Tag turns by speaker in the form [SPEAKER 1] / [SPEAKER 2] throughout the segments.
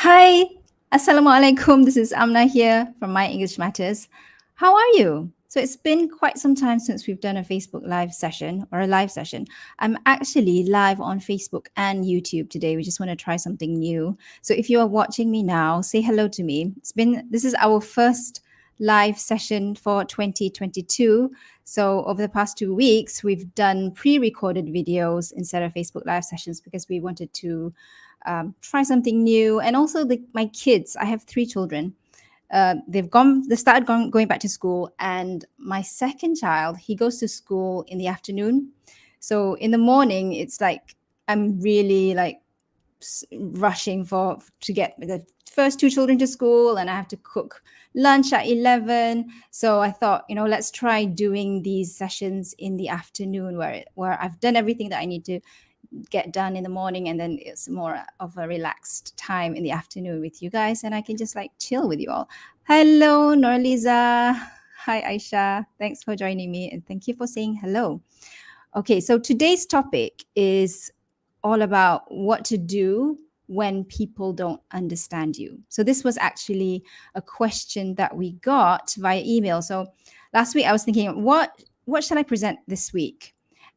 [SPEAKER 1] Hi, Assalamualaikum. This is Amnah here from My English Matters. How are you? So it's been quite some time since we've done a Facebook live session or a live session. I'm actually live on Facebook and YouTube today. We just want to try something new. So if you are watching me now, say hello to me. This is our first live session for 2022. So over the past 2 weeks, we've done pre-recorded videos instead of Facebook live sessions because we wanted to try something new. And also my kids, I have 3 children. They started going back to school, and my second child, he goes to school in the afternoon. So in the morning, it's like I'm really like rushing to get the first 2 children to school, and I have to cook lunch at 11. So I thought, let's try doing these sessions in the afternoon where I've done everything that I need to get done in the morning, and then it's more of a relaxed time in the afternoon with you guys, and I can just like chill with you all. Hello, Norliza. Hi, Aisha. Thanks for joining me, and thank you for saying hello. Okay, so today's topic is all about what to do when people don't understand you. So this was actually a question that we got via email. So last week I was thinking, what should I present this week?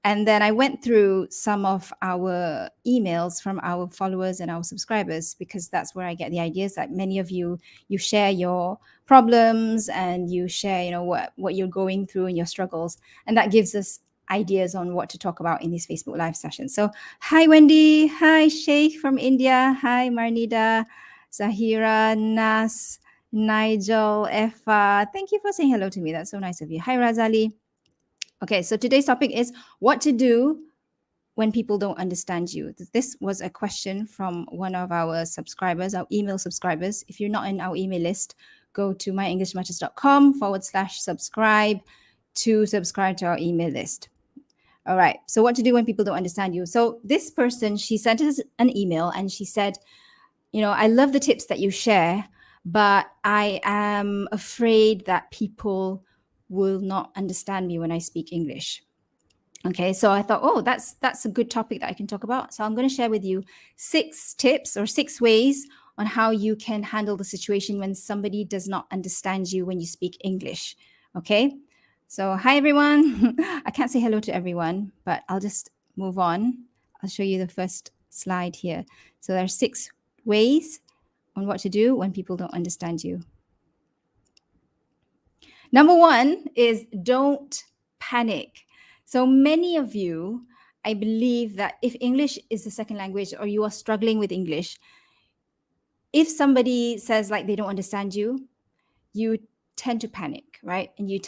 [SPEAKER 1] And then I went through some of our emails from our followers and our subscribers, because that's where I get the ideas. Like many of you share your problems and you share, what you're going through and your struggles. And that gives us ideas on what to talk about in these Facebook live sessions. So hi, Wendy. Hi, Sheikh from India. Hi, Marnida, Zahira, Nas, Nigel, Effa. Thank you for saying hello to me. That's so nice of you. Hi, Razali. Okay, so today's topic is what to do when people don't understand you. This was a question from one of our subscribers, our email subscribers. If you're not in our email list, go to myenglishmatters.com/subscribe to subscribe to our email list. All right, so what to do when people don't understand you. So this person, she sent us an email and she said, I love the tips that you share, but I am afraid that people will not understand me when I speak English. Okay, so I thought, oh, that's a good topic that I can talk about. So I'm going to share with you 6 tips or 6 ways on how you can handle the situation when somebody does not understand you when you speak English. Okay, so hi everyone. I can't say hello to everyone, but I'll just move on. I'll show you the first slide here. So there are 6 ways on what to do when people don't understand you. Number 1 is don't panic. So many of you, I believe that if English is a second language or you are struggling with English, if somebody says like they don't understand you, you tend to panic, right? And you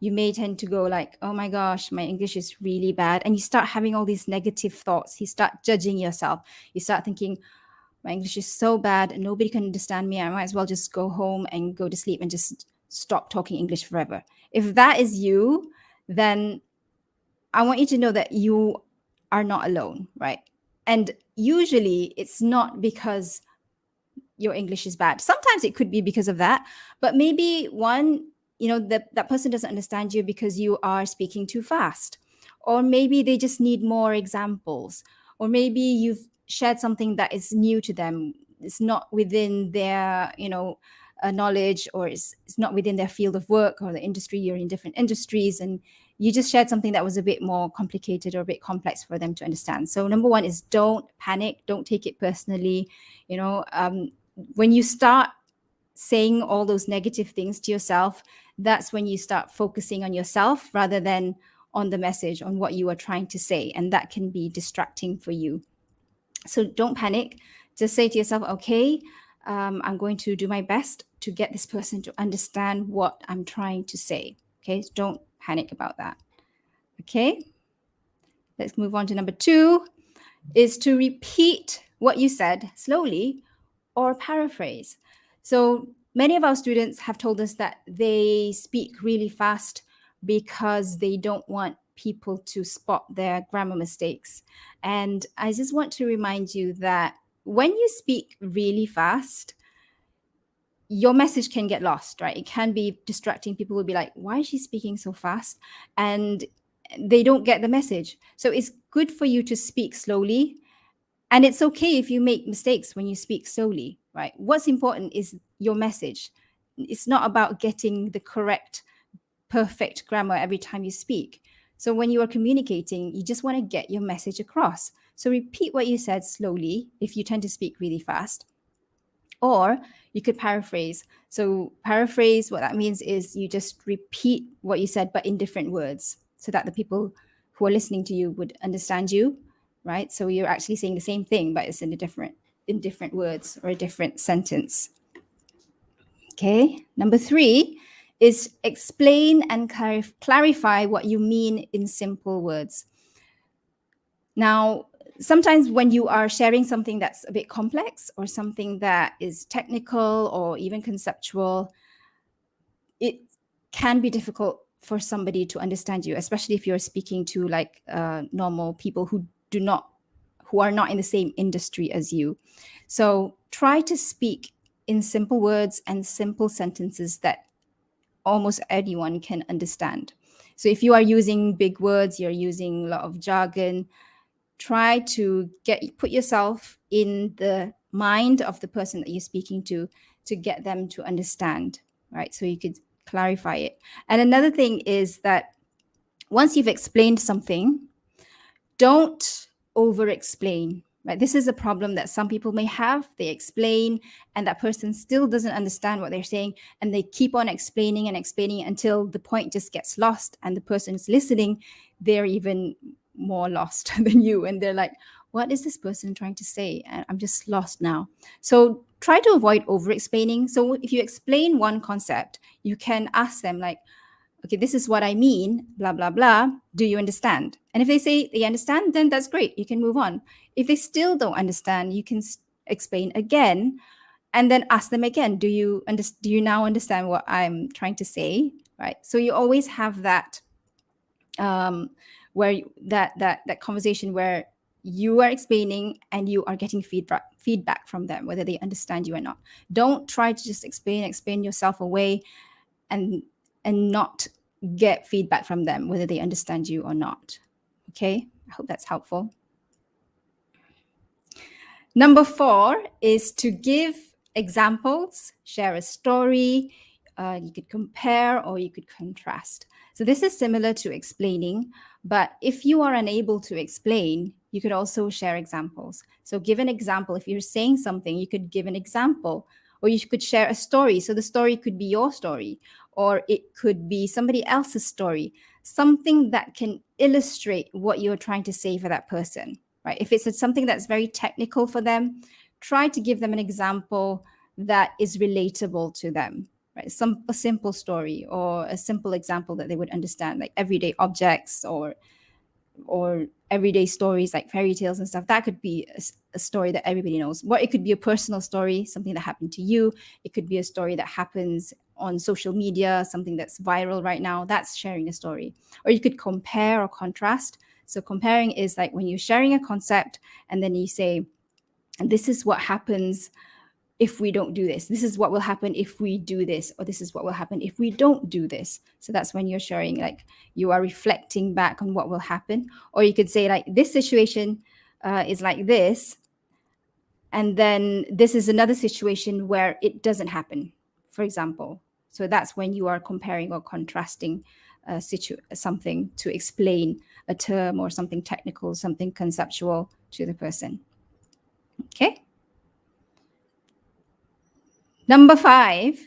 [SPEAKER 1] may tend to go like, oh my gosh, my English is really bad. And you start having all these negative thoughts. You start judging yourself. You start thinking, my English is so bad and nobody can understand me. I might as well just go home and go to sleep and just stop talking English forever. If that is you, then I want you to know that you are not alone, right? And usually it's not because your English is bad. Sometimes it could be because of that, but maybe that person doesn't understand you because you are speaking too fast, or maybe they just need more examples, or maybe you've shared something that is new to them. It's not within their, knowledge, or it's not within their field of work or the industry. You're in different industries and you just shared something that was a bit more complicated or a bit complex for them to understand. So number 1 is don't panic. Don't take it personally. When you start saying all those negative things to yourself, that's when you start focusing on yourself rather than on the message, on what you are trying to say. And that can be distracting for you. So don't panic. Just say to yourself, okay, I'm going to do my best to get this person to understand what I'm trying to say. Okay, so don't panic about that. Okay, let's move on to number 2, is to repeat what you said slowly or paraphrase. So many of our students have told us that they speak really fast because they don't want people to spot their grammar mistakes. And I just want to remind you that when you speak really fast, your message can get lost, right? It can be distracting. People will be like, why is she speaking so fast? And they don't get the message. So it's good for you to speak slowly And it's okay if you make mistakes when you speak slowly, right? What's important is your message. It's not about getting the correct, perfect grammar every time you speak. So when you are communicating, you just want to get your message across. So repeat what you said slowly if you tend to speak really fast. Or you could paraphrase. So paraphrase, what that means is you just repeat what you said, but in different words, so that the people who are listening to you would understand you, right? So you're actually saying the same thing, but it's in different words or a different sentence. Okay. Number 3 is explain and clarify what you mean in simple words. Now, sometimes when you are sharing something that's a bit complex or something that is technical or even conceptual, it can be difficult for somebody to understand you, especially if you're speaking to like normal people who are not in the same industry as you. So try to speak in simple words and simple sentences that almost anyone can understand. So if you are using big words, you're using a lot of jargon, try to put yourself in the mind of the person that you're speaking to get them to understand, right? So you could clarify it. And another thing is that once you've explained something, don't over explain, right? This is a problem that some people may have. They explain and that person still doesn't understand what they're saying, and they keep on explaining and explaining until the point just gets lost, and the person is listening, they're even more lost than you, and they're like, what is this person trying to say? I'm just lost now. So try to avoid over explaining. So if you explain one concept, you can ask them like, okay, this is what I mean, blah, blah, blah. Do you understand? And if they say they understand, then that's great. You can move on. If they still don't understand, you can explain again and then ask them again. Do you now understand what I'm trying to say? Right. So you always have that where that conversation where you are explaining and you are getting feedback from them, whether they understand you or not. Don't try to just explain yourself away and not get feedback from them, whether they understand you or not. Okay, I hope that's helpful. Number 4 is to give examples, share a story. You could compare or you could contrast. So this is similar to explaining, but if you are unable to explain, you could also share examples. So give an example. If you're saying something, you could give an example, or you could share a story. So the story could be your story, or it could be somebody else's story, something that can illustrate what you're trying to say for that person, right? If it's something that's very technical for them, try to give them an example that is relatable to them, right? A simple story or a simple example that they would understand, like everyday objects or everyday stories like fairy tales and stuff. That could be a story that everybody knows. Or it could be a personal story, something that happened to you. It could be a story that happens on social media, something that's viral right now. That's sharing a story. Or you could compare or contrast. So comparing is like when you're sharing a concept and then you say, this is what happens if we don't do this. This is what will happen if we do this, or this is what will happen if we don't do this. So that's when you're sharing, like you are reflecting back on what will happen. Or you could say like, this situation is like this, and then this is another situation where it doesn't happen, for example. So that's when you are comparing or contrasting something to explain a term or something technical, something conceptual to the person. Okay. Number 5,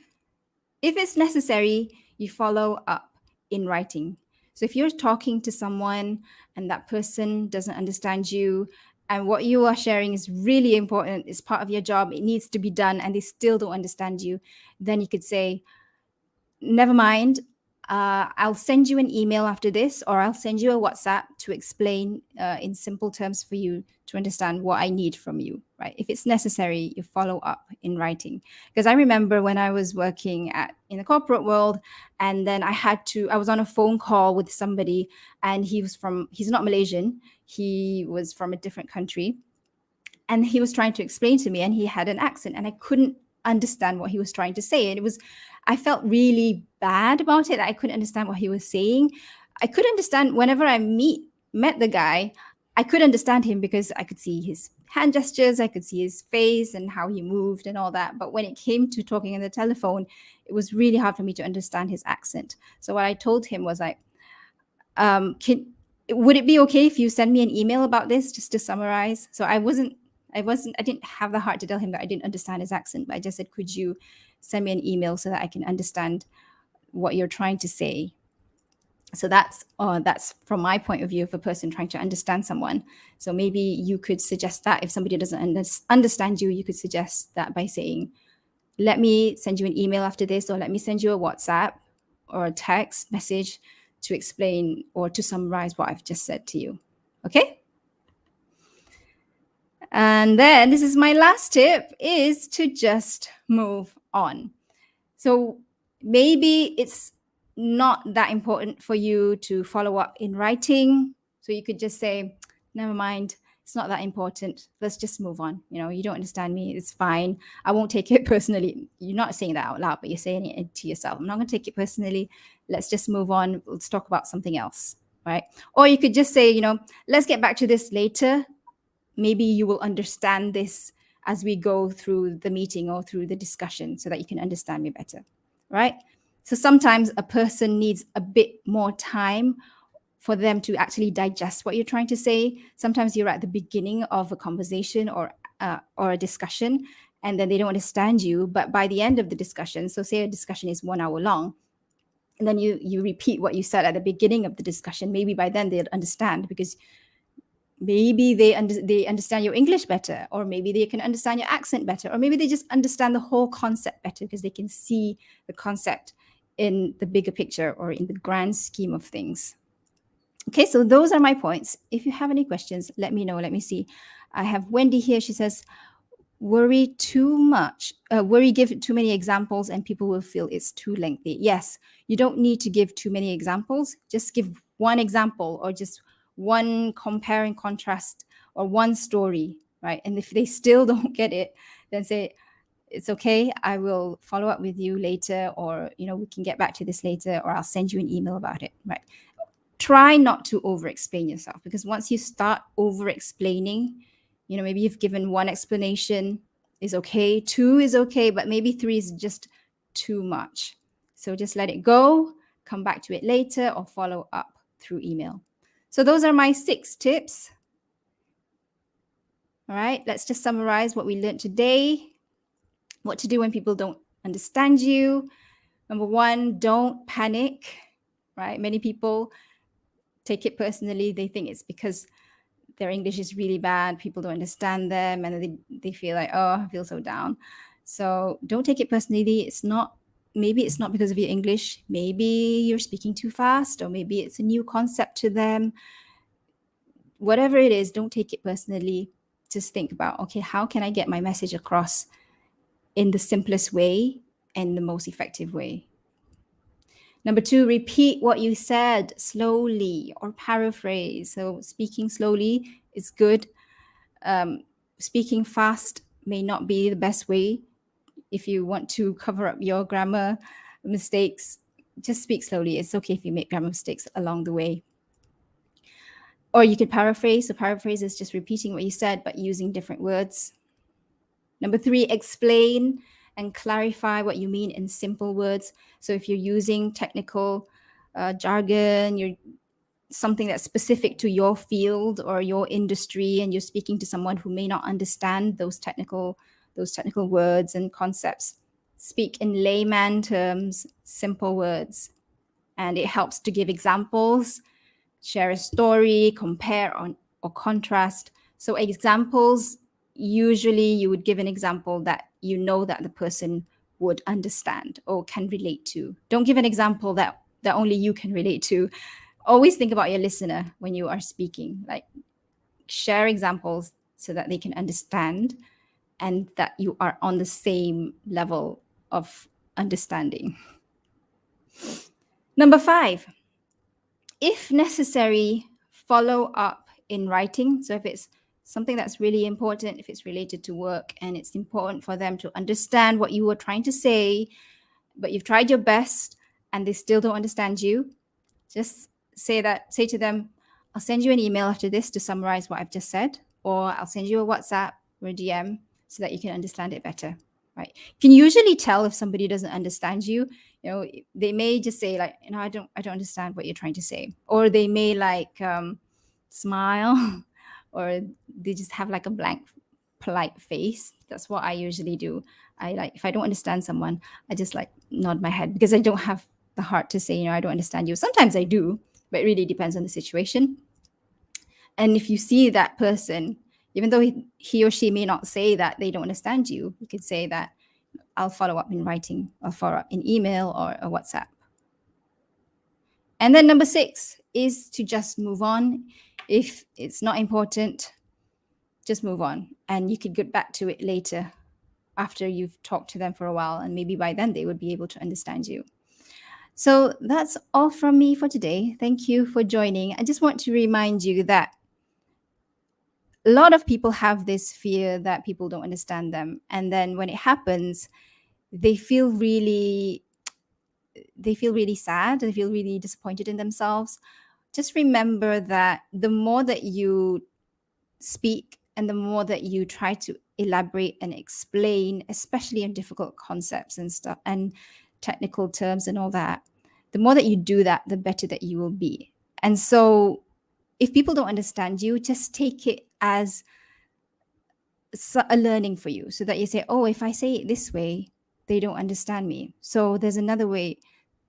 [SPEAKER 1] if it's necessary, you follow up in writing. So if you're talking to someone and that person doesn't understand you, and what you are sharing is really important, it's part of your job, it needs to be done, and they still don't understand you, then you could say, never mind, I'll send you an email after this, or I'll send you a WhatsApp to explain in simple terms for you to understand what I need from you, right? If it's necessary, you follow up in writing. Because I remember when I was working in the corporate world, and then I was on a phone call with somebody, and he's not Malaysian, he was from a different country. And he was trying to explain to me, and he had an accent, and I couldn't understand what he was trying to say. And I felt really bad about it. I couldn't understand what he was saying. I could understand whenever I met the guy, I could understand him because I could see his hand gestures, I could see his face and how he moved and all that. But when it came to talking on the telephone, it was really hard for me to understand his accent. So what I told him was like, would it be okay if you send me an email about this just to summarize? So I didn't have the heart to tell him that I didn't understand his accent, but I just said, could you send me an email so that I can understand what you're trying to say? So that's from my point of view of a person trying to understand someone. So maybe you could suggest that if somebody doesn't understand you, you could suggest that by saying, let me send you an email after this, or let me send you a WhatsApp or a text message to explain or to summarize what I've just said to you. Okay? And then this is my last tip, is to just move on. So maybe it's not that important for you to follow up in writing. So you could just say, never mind, it's not that important. Let's just move on. You don't understand me. It's fine. I won't take it personally. You're not saying that out loud, but you're saying it to yourself. I'm not going to take it personally. Let's just move on. Let's talk about something else, right? Or you could just say, let's get back to this later. Maybe you will understand this as we go through the meeting or through the discussion so that you can understand me better, right? So sometimes a person needs a bit more time for them to actually digest what you're trying to say. Sometimes you're at the beginning of a conversation or a discussion, and then they don't understand you. But by the end of the discussion, so say a discussion is 1 hour long, and then you repeat what you said at the beginning of the discussion, maybe by then they'll understand, because maybe they understand your English better, or maybe they can understand your accent better, or maybe they just understand the whole concept better because they can see the concept in the bigger picture or in the grand scheme of things. Okay, so those are my points. If you have any questions, let me know. Let me see. I have Wendy here. She says, worry too much. Give too many examples and people will feel it's too lengthy. Yes, you don't need to give too many examples. Just give one example, or just one compare and contrast, or one story, right? And if they still don't get it, then say, it's okay, I will follow up with you later, or we can get back to this later, or I'll send you an email about it, right? Try not to over explain yourself, because once you start over explaining, maybe you've given one explanation is okay, 2 is okay, but maybe 3 is just too much. So just let it go, come back to it later, or follow up through email. So those are my 6 tips. All right, let's just summarize what we learned today. What to do when people don't understand you. Number 1, don't panic, right? Many people take it personally. They think it's because their English is really bad, people don't understand them, and they feel like, oh, I feel so down. So don't take it personally. Maybe it's not because of your English. Maybe you're speaking too fast, or maybe it's a new concept to them. Whatever it is, don't take it personally. Just think about, okay, how can I get my message across in the simplest way and the most effective way? Number 2, repeat what you said slowly or paraphrase. So speaking slowly is good. Speaking fast may not be the best way. If you want to cover up your grammar mistakes, just speak slowly. It's okay if you make grammar mistakes along the way. Or you could paraphrase. So paraphrase is just repeating what you said, but using different words. Number 3, explain and clarify what you mean in simple words. So if you're using technical jargon, something that's specific to your field or your industry, and you're speaking to someone who may not understand those technical words and concepts, speak in layman terms, simple words. And it helps to give examples, share a story, compare or contrast. So examples, usually you would give an example that that the person would understand or can relate to. Don't give an example that only you can relate to. Always think about your listener when you are speaking. Like, share examples so that they can understand and that you are on the same level of understanding. Number 5, if necessary, follow up in writing. So if it's something that's really important, if it's related to work and it's important for them to understand what you were trying to say, but you've tried your best and they still don't understand you, just say to them, I'll send you an email after this to summarize what I've just said, or I'll send you a WhatsApp or a DM so that you can understand it better, right? You can usually tell if somebody doesn't understand you. You know, they may just say like, I don't understand what you're trying to say, or they may like smile, or they just have like a blank, polite face. That's what I usually do. I like if I don't understand someone, I just like nod my head because I don't have the heart to say, I don't understand you. Sometimes I do, but it really depends on the situation. And if you see that person, even though he or she may not say that they don't understand you, you could say that I'll follow up in writing, I'll follow up in email or a WhatsApp. And then number 6 is to just move on. If it's not important, just move on. And you could get back to it later after you've talked to them for a while. And maybe by then they would be able to understand you. So that's all from me for today. Thank you for joining. I just want to remind you that a lot of people have this fear that people don't understand them. And then when it happens, they feel really sad, they feel really disappointed in themselves. Just remember that the more that you speak and the more that you try to elaborate and explain, especially in difficult concepts and stuff and technical terms and all that, the more that you do that, the better that you will be. And so if people don't understand you, just take it as a learning for you, so that you say, oh, if I say it this way, they don't understand me. So there's another way.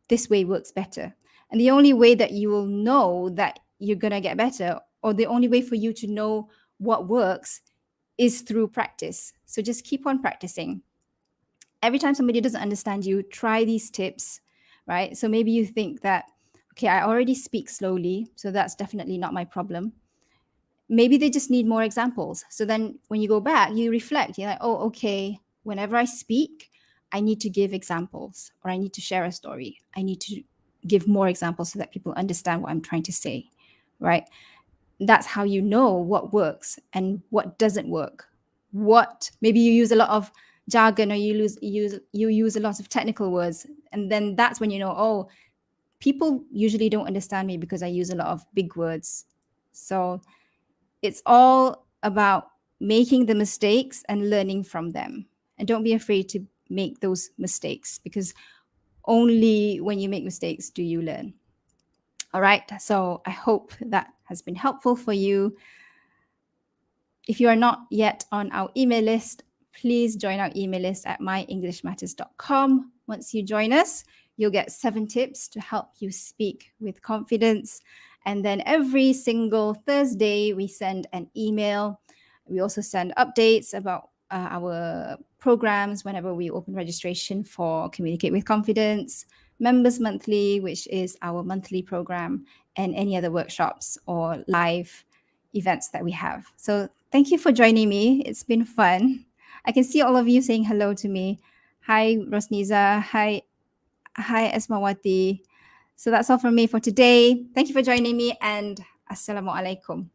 [SPEAKER 1] This way works better. And the only way that you will know that you're going to get better, or the only way for you to know what works, is through practice. So just keep on practicing. Every time somebody doesn't understand you, try these tips, right? So maybe you think that, okay, I already speak slowly, so that's definitely not my problem. Maybe they just need more examples. So then when you go back, you reflect. You're like, oh, okay, whenever I speak, I need to give examples, or I need to share a story. I need to give more examples so that people understand what I'm trying to say, right? That's how you know what works and what doesn't work. What maybe you use a lot of jargon, or you use a lot of technical words, and then that's when you know, oh, people usually don't understand me because I use a lot of big words. So it's all about making the mistakes and learning from them. And don't be afraid to make those mistakes, because only when you make mistakes do you learn. All right. So I hope that has been helpful for you. If you are not yet on our email list, please join our email list at myenglishmatters.com. Once you join us, you'll get 7 tips to help you speak with confidence. And then every single Thursday, we send an email. We also send updates about our programs whenever we open registration for Communicate with Confidence, Members Monthly, which is our monthly program, and any other workshops or live events that we have. So thank you for joining me. It's been fun. I can see all of you saying hello to me. Hi, Rosniza. Hi, Esmawati. So that's all from me for today. Thank you for joining me, and Assalamu alaikum.